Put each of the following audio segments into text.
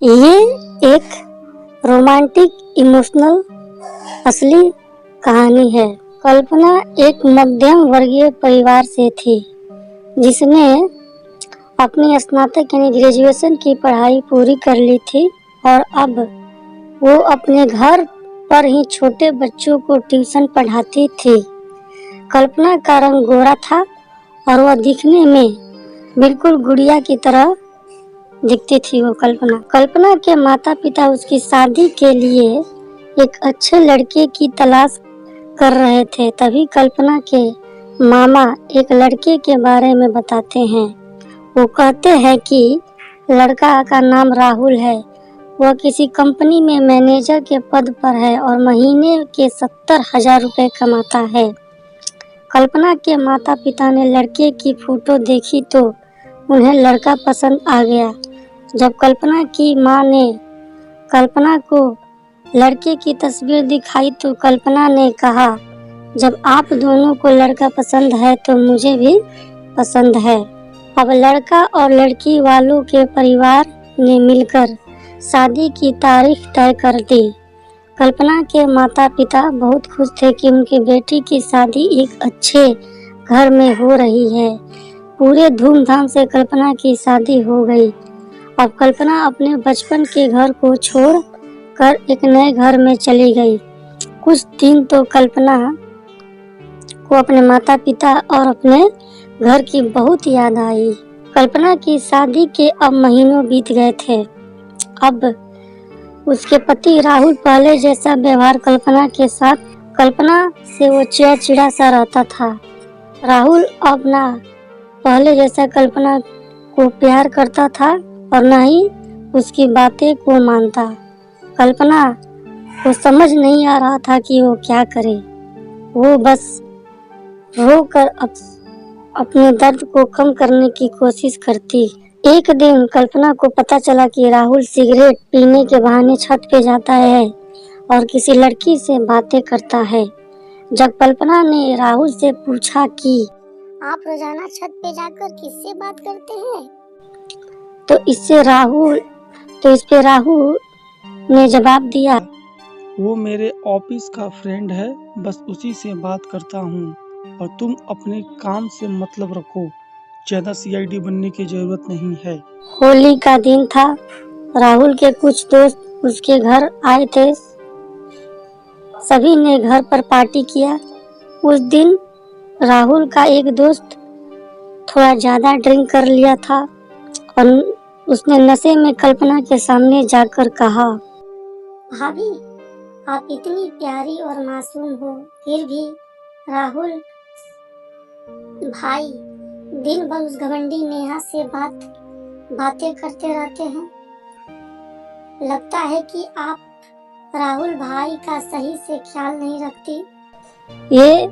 ये एक romantic emotional असली कहानी है। कल्पना एक मध्यम वर्गीय परिवार से थी जिसने अपनी स्नातक यानी ग्रेजुएशन की पढ़ाई पूरी कर ली थी और अब वो अपने घर पर ही छोटे बच्चों को ट्यूशन पढ़ाती थी। कल्पना का रंग गोरा था और वह दिखने में बिल्कुल गुड़िया की तरह दिखती थी। वो कल्पना के माता पिता उसकी शादी के लिए एक अच्छे लड़के की तलाश कर रहे थे। तभी कल्पना के मामा एक लड़के के बारे में बताते हैं। वो कहते हैं कि लड़का का नाम राहुल है। वह किसी कंपनी में मैनेजर के पद पर है और महीने के 70,000 रुपए कमाता है। कल्पना के माता पिता ने लड़के की फोटो देखी तो उन्हें लड़का पसंद आ गया। जब कल्पना की मां ने कल्पना को लड़के की तस्वीर दिखाई तो कल्पना ने कहा, जब आप दोनों को लड़का पसंद है तो मुझे भी पसंद है। अब लड़का और लड़की वालों के परिवार ने मिलकर शादी की तारीख तय कर दी। कल्पना के माता पिता बहुत खुश थे कि उनकी बेटी की शादी एक अच्छे घर में हो रही है। पूरे धूमधाम से कल्पना की शादी हो गई। अब कल्पना अपने बचपन के घर को छोड़ कर एक नए घर में चली गई। कुछ दिन तो कल्पना को अपने माता पिता और अपने घर की बहुत याद आई। कल्पना की शादी के अब महीनों बीत गए थे। अब उसके पति राहुल पहले जैसा व्यवहार कल्पना से वो चिड़चिड़ा सा रहता था। राहुल अब ना पहले जैसा कल्पना को प्यार करता था और ना ही उसकी बातें को मानता। कल्पना को समझ नहीं आ रहा था कि वो क्या करे। वो बस रोकर अपने दर्द को कम करने की कोशिश करती। एक दिन कल्पना को पता चला कि राहुल सिगरेट पीने के बहाने छत पे जाता है और किसी लड़की से बातें करता है। जब कल्पना ने राहुल से पूछा कि आप रोजाना छत पे जाकर किससे बात करते हैं, तो इस पे राहुल ने जवाब दिया, वो मेरे ऑफिस का फ्रेंड है, बस उसी से बात करता हूँ और तुम अपने काम से मतलब रखो, ज्यादा सीआईडी बनने की जरूरत नहीं है। होली का दिन था। राहुल के कुछ दोस्त उसके घर आए थे। सभी ने घर पर पार्टी किया। उस दिन राहुल का एक दोस्त थोड़ा ज्यादा ड्रिंक कर लिया था और उसने नशे में कल्पना के सामने जाकर कहा, भाभी आप इतनी प्यारी और मासूम हो, फिर भी राहुल भाई दिन भर उस घमंडी नेहा से बातें करते रहते हैं। लगता है कि आप राहुल भाई का सही से ख्याल नहीं रखती। ये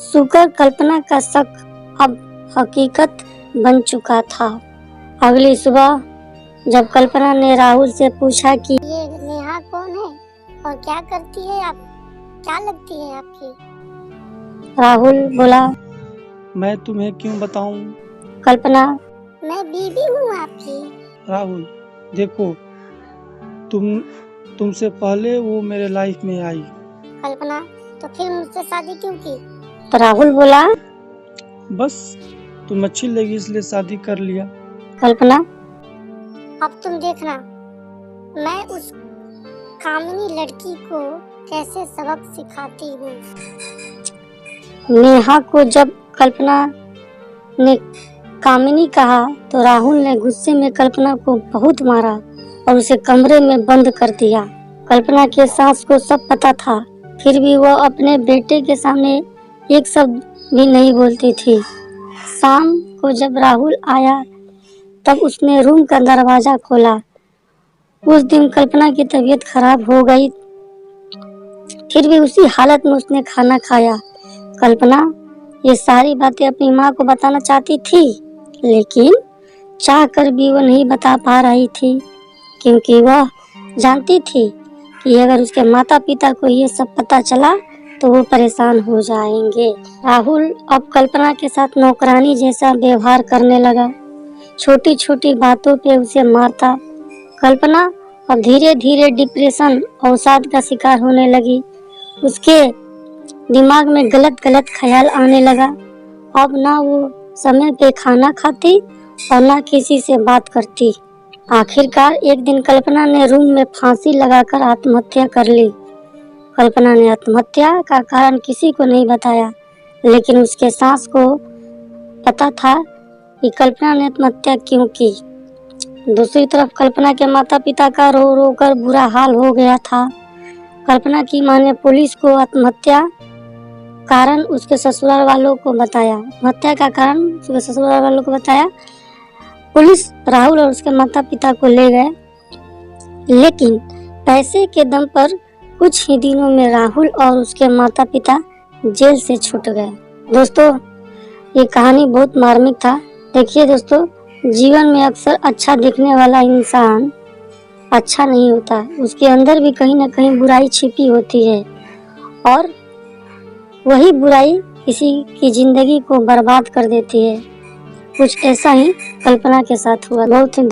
सुनकर कल्पना का शक अब हकीकत बन चुका था। अगली सुबह जब कल्पना ने राहुल से पूछा कि ये नेहा कौन है और क्या करती है, आप क्या लगती है आपकी? राहुल बोला, मैं तुम्हें क्यों बताऊं? कल्पना, मैं बीवी हूँ आपकी। राहुल देखो, तुमसे पहले वो मेरे लाइफ में आई। कल्पना, तो फिर मुझसे शादी क्यों की? तो राहुल बोला, बस तुम अच्छी लगी इसलिए शादी कर लिया। कल्पना, अब तुम देखना मैं उस कामिनी लड़की को कैसे सबक सिखाती हूँ। नेहा को जब कल्पना ने कामिनी कहा तो राहुल ने गुस्से में कल्पना को बहुत मारा और उसे कमरे में बंद कर दिया। कल्पना के सास को सब पता था, फिर भी वह अपने बेटे के सामने एक शब्द भी नहीं बोलती थी। शाम को जब राहुल आया तब उसने रूम का दरवाजा खोला। उस दिन कल्पना की तबीयत खराब हो गई, फिर भी उसी हालत में उसने खाना खाया। कल्पना ये सारी बातें अपनी माँ को बताना चाहती थी, लेकिन चाह कर भी वो नहीं बता पा रही थी, क्योंकि वह जानती थी कि अगर उसके माता पिता को ये सब पता चला तो वो परेशान हो जाएंगे। राहुल अब कल्पना के साथ नौकरानी जैसा व्यवहार करने लगा। छोटी छोटी बातों पे उसे मारता कल्पना अब धीरे धीरे डिप्रेशन अवसाद का शिकार होने लगी। उसके दिमाग में गलत गलत ख्याल आने लगा। अब ना वो समय पे खाना खाती और ना किसी से बात करती। आखिरकार एक दिन कल्पना ने रूम में फांसी लगाकर आत्महत्या कर ली। कल्पना ने आत्महत्या का कारण किसी को नहीं बताया, लेकिन उसके सास को पता था कि कल्पना ने आत्महत्या क्यों की। दूसरी तरफ कल्पना के माता पिता का रो रो कर बुरा हाल हो गया था। कल्पना की मां ने पुलिस को आत्महत्या कारण उसके ससुराल वालों को बताया। आत्महत्या का कारण उसके ससुराल वालों को बताया। पुलिस राहुल और उसके माता पिता को ले गए, लेकिन पैसे के दम पर कुछ ही दिनों में राहुल और उसके माता पिता जेल से छूट गए। दोस्तों, ये कहानी बहुत मार्मिक था। देखिए दोस्तों, जीवन में अक्सर अच्छा दिखने वाला इंसान अच्छा नहीं होता, उसके अंदर भी कहीं ना कहीं बुराई छिपी होती है और वही बुराई किसी की जिंदगी को बर्बाद कर देती है। कुछ ऐसा ही कल्पना के साथ हुआ। बहुत ही